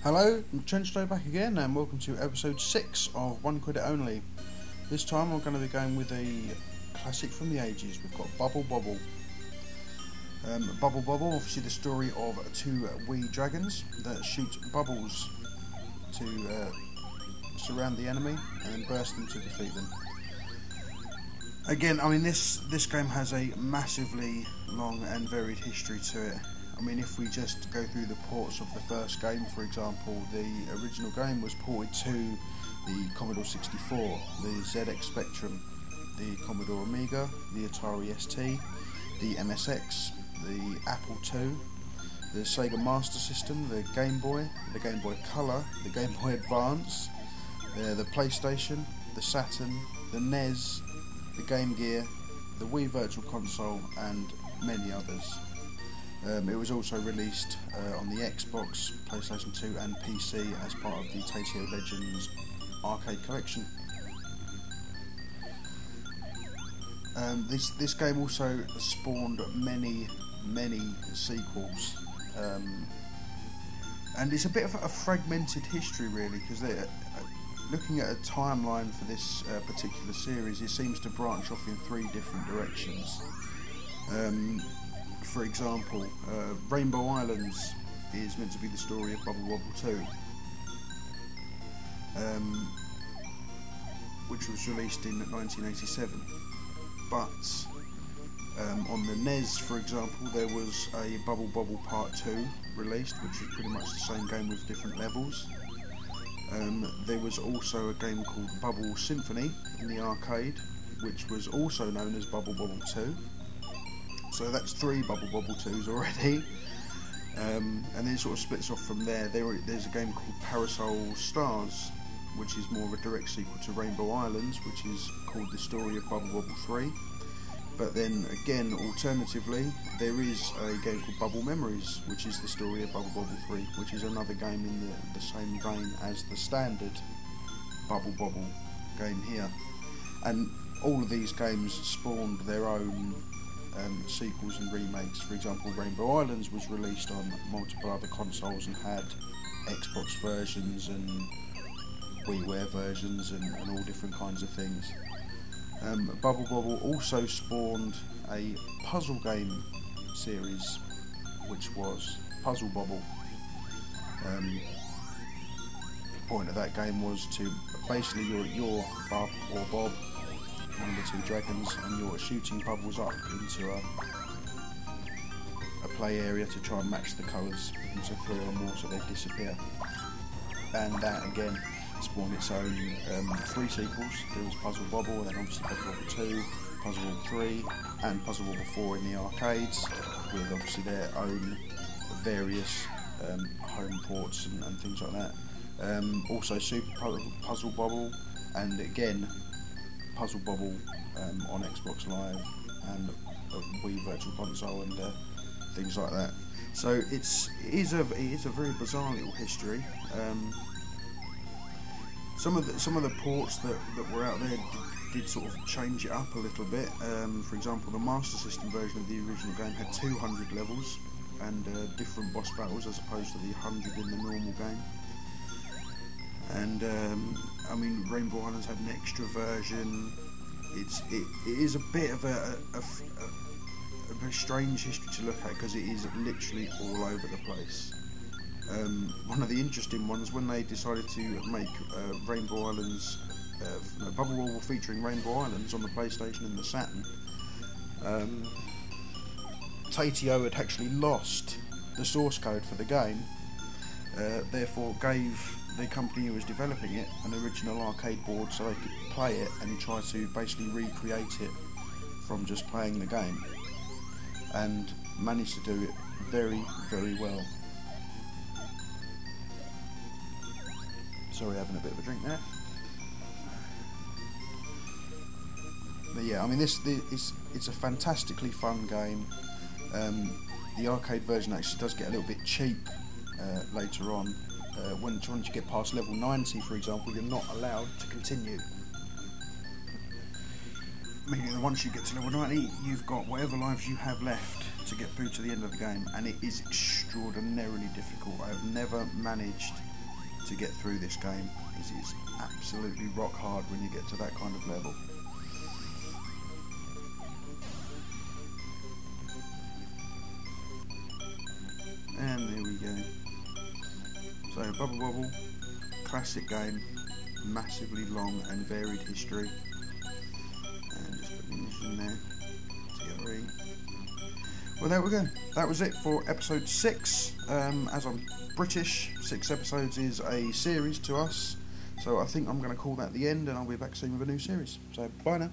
Hello, Trenchlow back again, and welcome to episode 6 of One Credit Only. This time I'm going to be going with a classic from the ages. We've got Bobble. Bobble, obviously the story of two wee dragons that shoot bubbles to surround the enemy and burst them to defeat them. Again, I mean this game has a massively long and varied history to it. I mean, if we just go through the ports of the first game, for example, the original game was ported to the Commodore 64, the ZX Spectrum, the Commodore Amiga, the Atari ST, the MSX, the Apple II, the Sega Master System, the Game Boy Color, the Game Boy Advance, the PlayStation, the Saturn, the NES, the Game Gear, the Wii Virtual Console, and many others. It was also released on the Xbox, PlayStation 2 and PC as part of the Tatio Legends arcade collection. This game also spawned many sequels, and it's a bit of a fragmented history really, because looking at a timeline for this particular series, it seems to branch off in three different directions. For example, Rainbow Islands is meant to be the story of Bobble 2, which was released in 1987. But on the NES, for example, there was a Bobble Part 2 released, which was pretty much the same game with different levels. There was also a game called Bubble Symphony in the arcade, which was also known as Bobble 2. So that's three Bobble 2s already, and then it sort of splits off from there. There's a game called Parasol Stars, which is more of a direct sequel to Rainbow Islands, which is called the story of Bobble 3. But then again, alternatively, there is a game called Bubble Memories, which is the story of Bubble 3, which is another game in the same vein as the standard Bubble game here. And all of these games spawned their own sequels and remakes. For example, Rainbow Islands was released on multiple other consoles and had Xbox versions and WiiWare versions and all different kinds of things. Bubble also spawned a puzzle game series, which was Puzzle Bobble. The point of that game was to basically you're Bob or Bob, one of the two dragons, and you're shooting bubbles up into a play area to try and match the colours into three or more so they disappear. And that again spawned its own three sequels. There was Puzzle Bobble, and then obviously Puzzle Bobble 2, Puzzle Bobble 3, and Puzzle Bobble 4 in the arcades, with obviously their own various home ports and things like that. Also Super Puzzle Bobble, and again Puzzle Bobble on Xbox Live and Wii Virtual Console and things like that. So it is a very bizarre little history. Some of the ports that were out there did sort of change it up a little bit. For example, the Master System version of the original game had 200 levels and different boss battles as opposed to the 100 in the normal game. And I mean, Rainbow Islands had an extra version. It is a bit of a very strange history to look at, because it is literally all over the place. One of the interesting ones, when they decided to make Rainbow Islands, Bubble featuring Rainbow Islands on the PlayStation and the Saturn, Tatio had actually lost the source code for the game, therefore gave the company who was developing it an original arcade board so they could play it and try to basically recreate it from just playing the game, and managed to do it very well. Sorry, having a bit of a drink there. But yeah, I mean it's a fantastically fun game. The arcade version actually does get a little bit cheap later on. Once you get past level 90, for example, you're not allowed to continue. Meaning that once you get to level 90, you've got whatever lives you have left to get through to the end of the game, and it is extraordinarily difficult. I have never managed to get through this game. It is absolutely rock hard when you get to that kind of level. And there we go. So Bubble Bobble, classic game, massively long and varied history. And just put the English in there. TRE. Well, there we go. That was it for episode 6. As I'm British, 6 episodes is a series to us. So I think I'm going to call that the end, and I'll be back soon with a new series. So bye now.